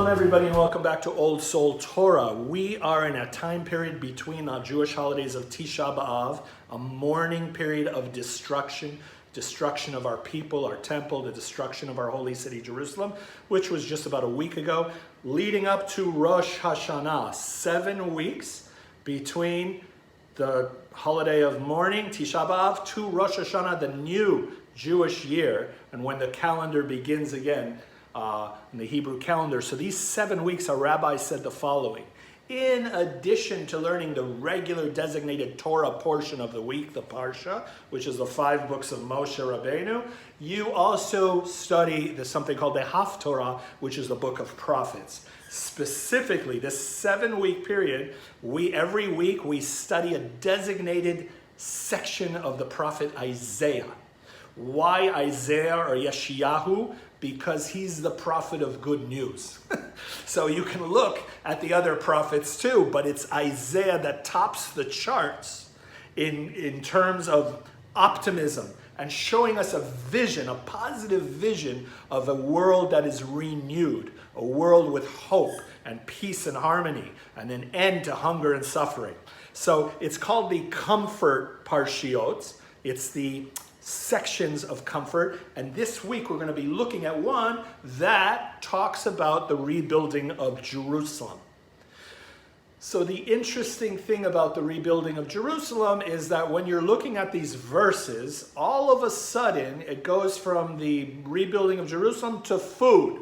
Shalom everybody and welcome back to Old Soul Torah. We are in a time period between the Jewish holidays of Tisha B'Av, a mourning period of destruction of our people, our temple, the destruction of our holy city Jerusalem, which was just about a week ago, leading up to Rosh Hashanah, 7 weeks between the holiday of mourning, Tisha B'Av, to Rosh Hashanah, the new Jewish year, and when the calendar begins again, in the Hebrew calendar. So these 7 weeks, our rabbi said the following: in addition to learning the regular designated Torah portion of the week, the Parsha, which is the 5 books of Moshe Rabbeinu, you also study something called the Haftorah, which is the book of prophets. Specifically, this 7-week period, every week we study a designated section of the prophet Isaiah. Why Isaiah or Yeshayahu? Because he's the prophet of good news. So you can look at the other prophets too, but it's Isaiah that tops the charts in terms of optimism and showing us a vision, a positive vision of a world that is renewed, a world with hope and peace and harmony, and an end to hunger and suffering. So it's called the comfort parshiot. It's the sections of comfort, and this week we're going to be looking at one that talks about the rebuilding of Jerusalem. So the interesting thing about the rebuilding of Jerusalem is that when you're looking at these verses, all of a sudden it goes from the rebuilding of Jerusalem to food.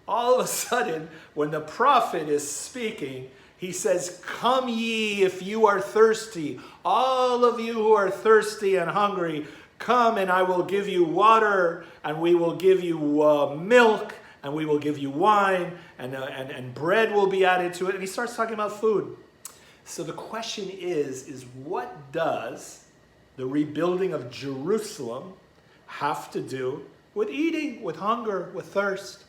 All of a sudden, when the prophet is speaking, he says, "Come ye if you are thirsty, all of you who are thirsty and hungry, come and I will give you water, and we will give you milk, and we will give you wine, and bread will be added to it." And he starts talking about food. So the question is what does the rebuilding of Jerusalem have to do with eating, with hunger, with thirst?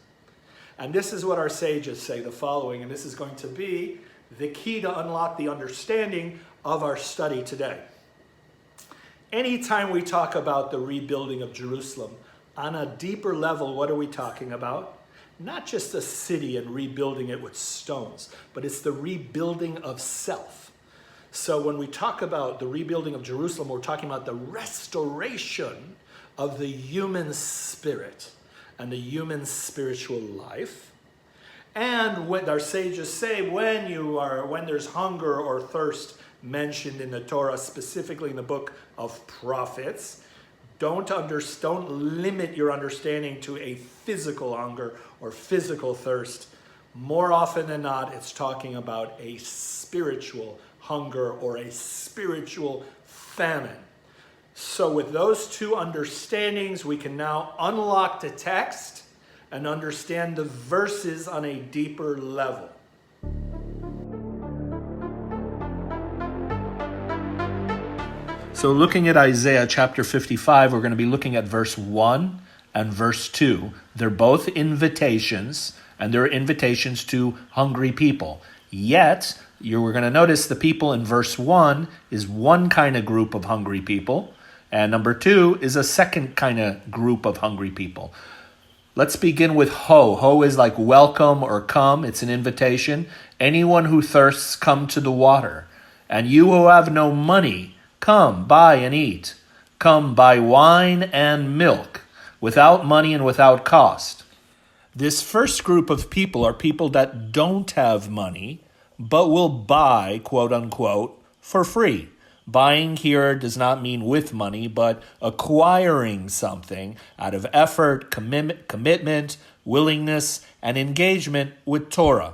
And this is what our sages say, the following, and this is going to be the key to unlock the understanding of our study today. Anytime we talk about the rebuilding of Jerusalem, on a deeper level, what are we talking about? Not just a city and rebuilding it with stones, but it's the rebuilding of self. So when we talk about the rebuilding of Jerusalem, we're talking about the restoration of the human spirit and the human spiritual life. And what our sages say, when there's hunger or thirst mentioned in the Torah, specifically in the book of prophets, don't limit your understanding to a physical hunger or physical thirst. More often than not, it's talking about a spiritual hunger or a spiritual famine. So with those two understandings, we can now unlock the text and understand the verses on a deeper level. So looking at Isaiah chapter 55, we're going to be looking at verse 1 and verse 2. They're both invitations, and they're invitations to hungry people. Yet, we're going to notice the people in verse 1 is one kind of group of hungry people, and number 2 is a second kind of group of hungry people. Let's begin with ho. Ho is like welcome or come. It's an invitation. Anyone who thirsts, come to the water. And you who have no money, come, buy and eat. Come, buy wine and milk, without money and without cost. This first group of people are people that don't have money, but will buy, quote unquote, for free. Buying here does not mean with money, but acquiring something out of effort, commitment, willingness, and engagement with Torah.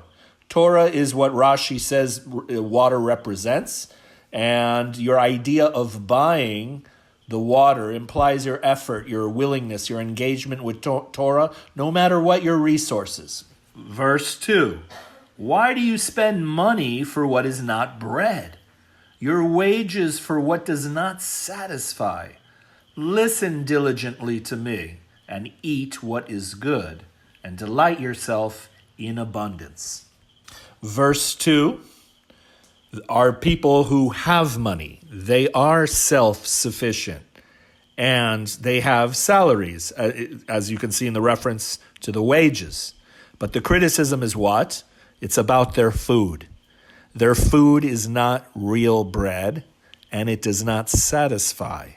Torah is what Rashi says water represents, and your idea of buying the water implies your effort, your willingness, your engagement with Torah, no matter what your resources. Verse 2, why do you spend money for what is not bread? Your wages for what does not satisfy. Listen diligently to me, and eat what is good, and delight yourself in abundance. Verse 2 are people who have money. They are self-sufficient, and they have salaries, as you can see in the reference to the wages. But the criticism is what? It's about their food. Their food is not real bread, and it does not satisfy.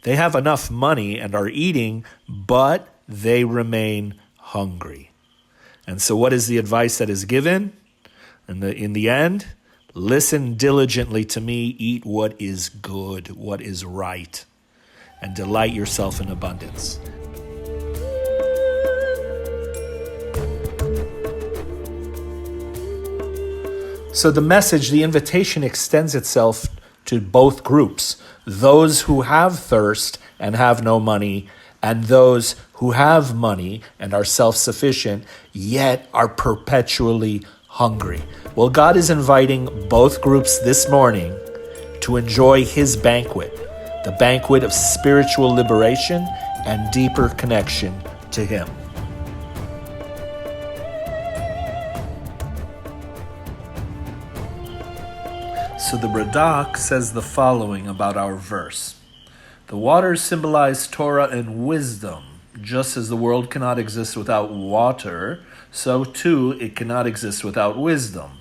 They have enough money and are eating, but they remain hungry. And so what is the advice that is given? In the end, listen diligently to me, eat what is good, what is right, and delight yourself in abundance. So the message, the invitation extends itself to both groups, those who have thirst and have no money, and those who have money and are self-sufficient, yet are perpetually hungry. Well, God is inviting both groups this morning to enjoy his banquet, the banquet of spiritual liberation and deeper connection to him. So the Radak says the following about our verse. The waters symbolize Torah and wisdom. Just as the world cannot exist without water, so too it cannot exist without wisdom.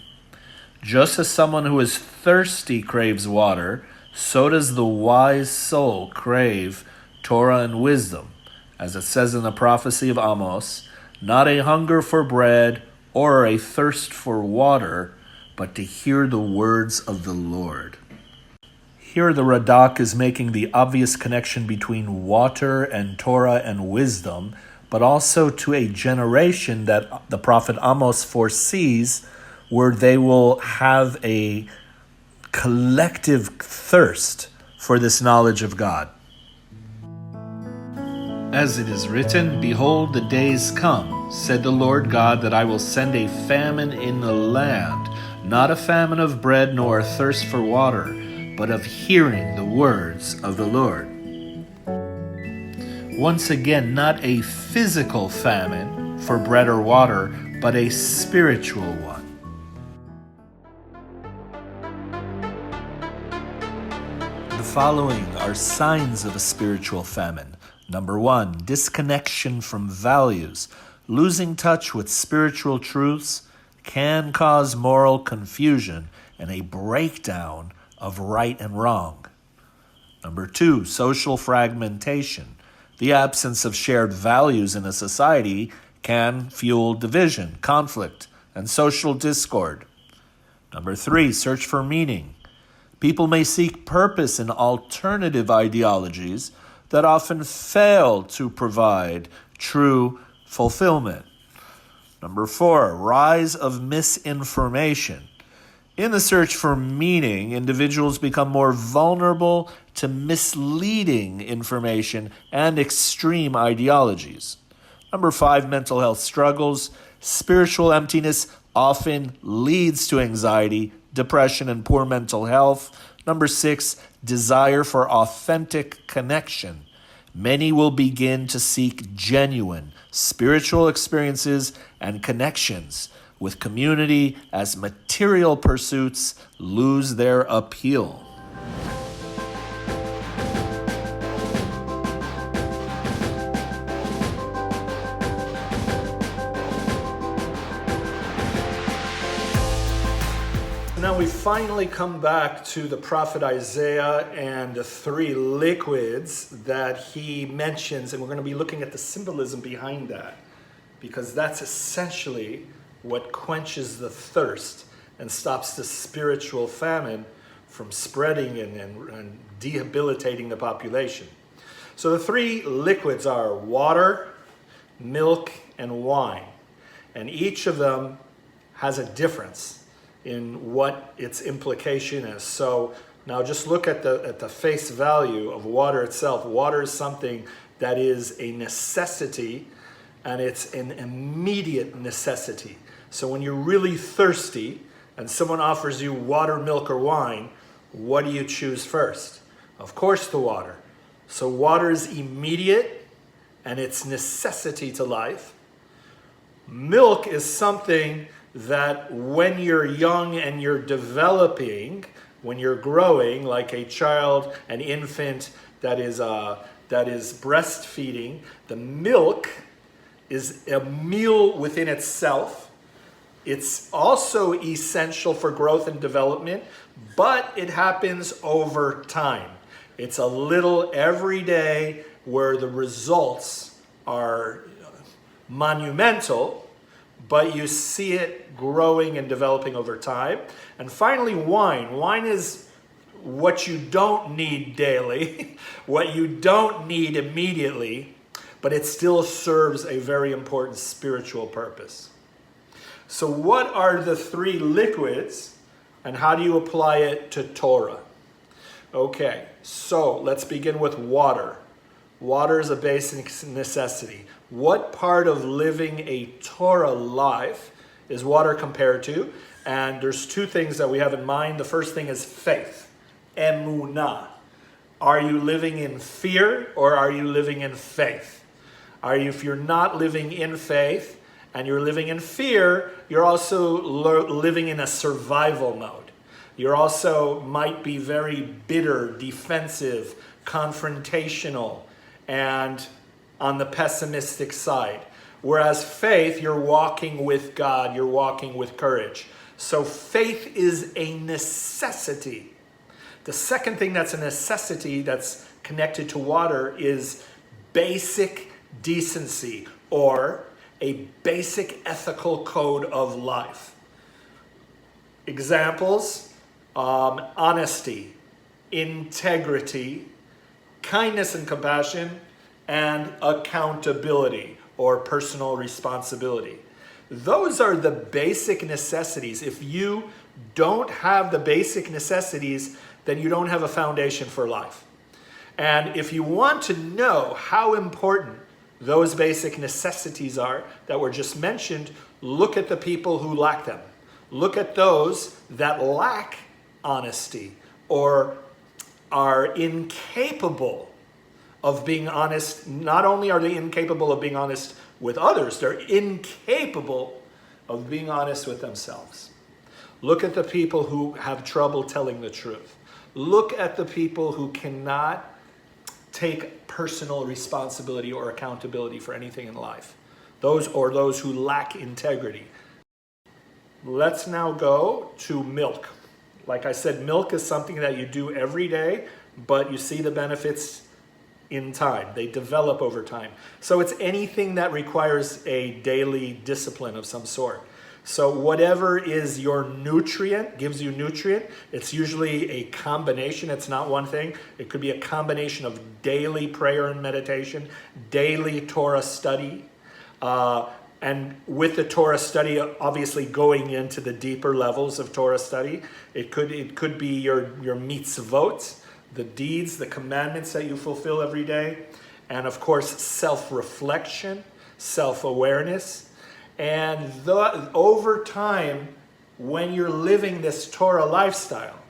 Just as someone who is thirsty craves water, so does the wise soul crave Torah and wisdom. As it says in the prophecy of Amos, not a hunger for bread or a thirst for water, but to hear the words of the Lord. Here the Radak is making the obvious connection between water and Torah and wisdom, but also to a generation that the prophet Amos foresees where they will have a collective thirst for this knowledge of God. As it is written, behold, the days come, said the Lord God, that I will send a famine in the land, not a famine of bread nor a thirst for water, but of hearing the words of the Lord. Once again, not a physical famine for bread or water, but a spiritual one. The following are signs of a spiritual famine. Number 1, disconnection from values. Losing touch with spiritual truths can cause moral confusion and a breakdown of right and wrong. Number 2, social fragmentation. The absence of shared values in a society can fuel division, conflict, and social discord. Number 3, search for meaning. People may seek purpose in alternative ideologies that often fail to provide true fulfillment. Number 4, rise of misinformation. In the search for meaning, individuals become more vulnerable to misleading information and extreme ideologies. Number 5, mental health struggles. Spiritual emptiness often leads to anxiety, depression, and poor mental health. Number 6, desire for authentic connection. Many will begin to seek genuine spiritual experiences and connections with community as material pursuits lose their appeal. Now we finally come back to the prophet Isaiah and the 3 liquids that he mentions, and we're going to be looking at the symbolism behind that, because that's essentially what quenches the thirst and stops the spiritual famine from spreading and debilitating the population. So the 3 liquids are water, milk, and wine, and each of them has a difference in what its implication is. So now just look at the face value of water itself. Water is something that is a necessity, and it's an immediate necessity. So when you're really thirsty and someone offers you water, milk, or wine, what do you choose first? Of course, the water. So water is immediate and it's necessity to life. Milk is something that when you're young and you're developing, when you're growing, like a child, an infant that is breastfeeding, the milk is a meal within itself. It's also essential for growth and development, but it happens over time. It's a little every day where the results are monumental, but you see it growing and developing over time. And finally, wine. Wine is what you don't need daily, what you don't need immediately, but it still serves a very important spiritual purpose. So what are the three liquids, and how do you apply it to Torah? Okay, so let's begin with water. Water is a basic necessity. What part of living a Torah life is water compared to? And there's two things that we have in mind. The first thing is faith, emunah. Are you living in fear or are you living in faith? If you're not living in faith and you're living in fear, you're also living in a survival mode. You're also might be very bitter, defensive, confrontational, and on the pessimistic side. Whereas faith, you're walking with God, you're walking with courage. So faith is a necessity. The second thing that's a necessity that's connected to water is basic decency, or a basic ethical code of life. Examples, honesty, integrity, kindness and compassion, and accountability or personal responsibility. Those are the basic necessities. If you don't have the basic necessities, then you don't have a foundation for life. And if you want to know how important those basic necessities are that were just mentioned, look at the people who lack them. Look at those that lack honesty or are incapable of being honest. Not only are they incapable of being honest with others, they're incapable of being honest with themselves. Look at the people who have trouble telling the truth. Look at the people who cannot take personal responsibility or accountability for anything in life. Those who lack integrity. Let's now go to milk. Like I said, milk is something that you do every day, but you see the benefits in time. They develop over time. So it's anything that requires a daily discipline of some sort. So whatever is your nutrient, gives you nutrient, it's usually a combination. It's not one thing. It could be a combination of daily prayer and meditation, daily Torah study, and with the Torah study, obviously going into the deeper levels of Torah study. It could be your mitzvot, the deeds, the commandments that you fulfill every day, and of course self-reflection, self-awareness. And over time, when you're living this Torah lifestyle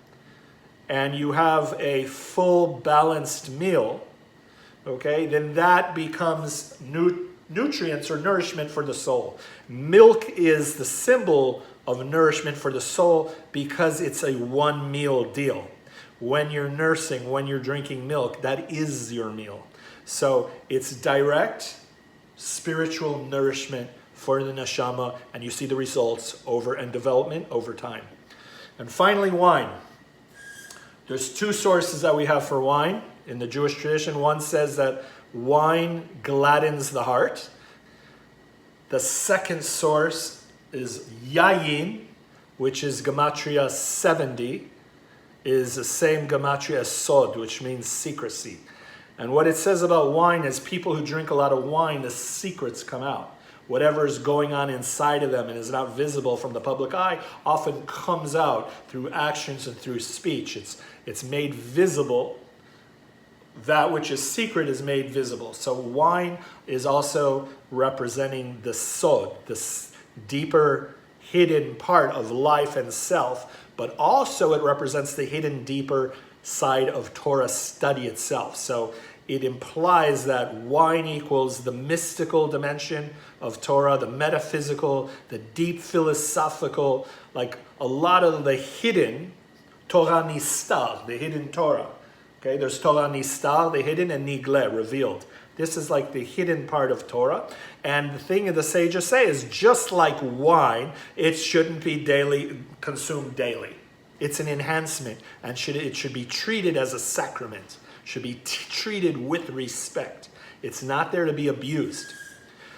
and you have a full balanced meal, okay, then that becomes nutrients or nourishment for the soul. Milk is the symbol of nourishment for the soul because it's a one meal deal. When you're nursing, when you're drinking milk, that is your meal. So it's direct spiritual nourishment for the neshama, and you see the results and development over time. And finally, wine. There's two sources that we have for wine in the Jewish tradition. One says that wine gladdens the heart. The second source is yayin, which is gematria 70, is the same gematria as sod, which means secrecy. And what it says about wine is people who drink a lot of wine, the secrets come out. Whatever is going on inside of them and is not visible from the public eye often comes out through actions and through speech. It's made visible. That which is secret is made visible. So wine is also representing the sod, this deeper hidden part of life and self, but also it represents the hidden deeper side of Torah study itself. So it implies that wine equals the mystical dimension of Torah, the metaphysical, the deep philosophical, like a lot of the hidden Torah nistar, the hidden Torah, Okay, there's Torah nistar, the hidden, and nigle, revealed. This is like the hidden part of Torah. And the thing the sages say is just like wine, it shouldn't be consumed daily. It's an enhancement, and it should be treated as a sacrament. Should be treated with respect. It's not there to be abused.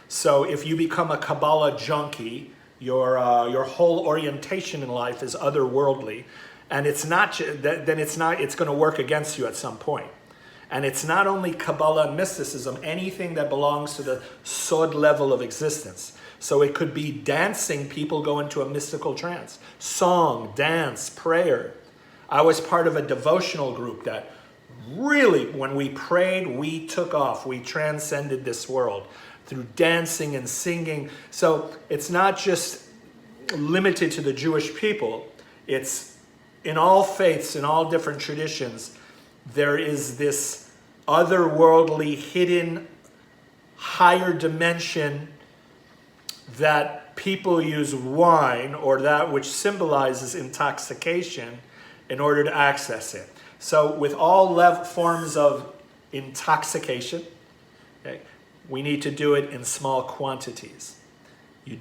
So if you become a Kabbalah junkie, your whole orientation in life is otherworldly, and it's going to work against you at some point. And it's not only Kabbalah and mysticism, anything that belongs to the Sod level of existence. So it could be dancing, people go into a mystical trance. Song, dance, prayer. I was part of a devotional group that really, when we prayed, we took off. We transcended this world through dancing and singing. So it's not just limited to the Jewish people. It's in all faiths, in all different traditions, there is this otherworldly, hidden, higher dimension that people use wine or that which symbolizes intoxication in order to access it. So with all forms of intoxication, okay, we need to do it in small quantities. You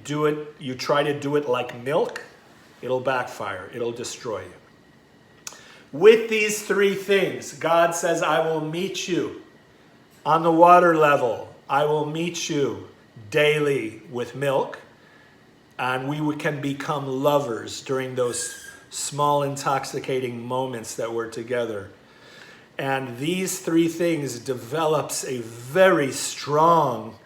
try to do it like milk, it'll backfire, it'll destroy you. With these three things, God says, I will meet you on the water level. I will meet you daily with milk, and we can become lovers during those small intoxicating moments that we're together. And these three things develops a very strong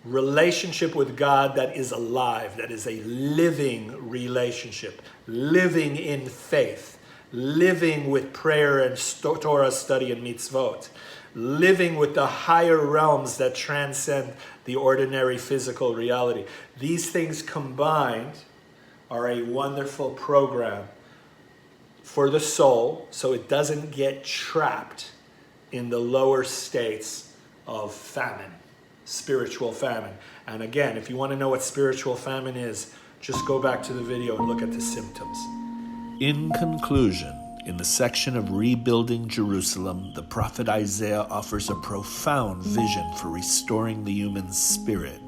relationship with God that is alive, that is a living relationship, living in faith, living with prayer and Torah study and mitzvot, living with the higher realms that transcend the ordinary physical reality. These things combined are a wonderful program for the soul, so it doesn't get trapped in the lower states of famine, spiritual famine. And again, if you want to know what spiritual famine is, just go back to the video and look at the symptoms. In conclusion, in the section of Rebuilding Jerusalem, the prophet Isaiah offers a profound vision for restoring the human spirit.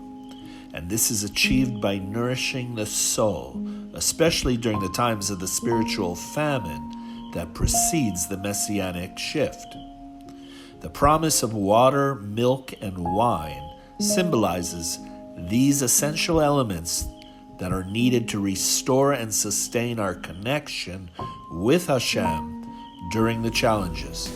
And this is achieved by nourishing the soul, especially during the times of the spiritual famine that precedes the Messianic shift. The promise of water, milk, and wine symbolizes these essential elements that are needed to restore and sustain our connection with HaShem during the challenges.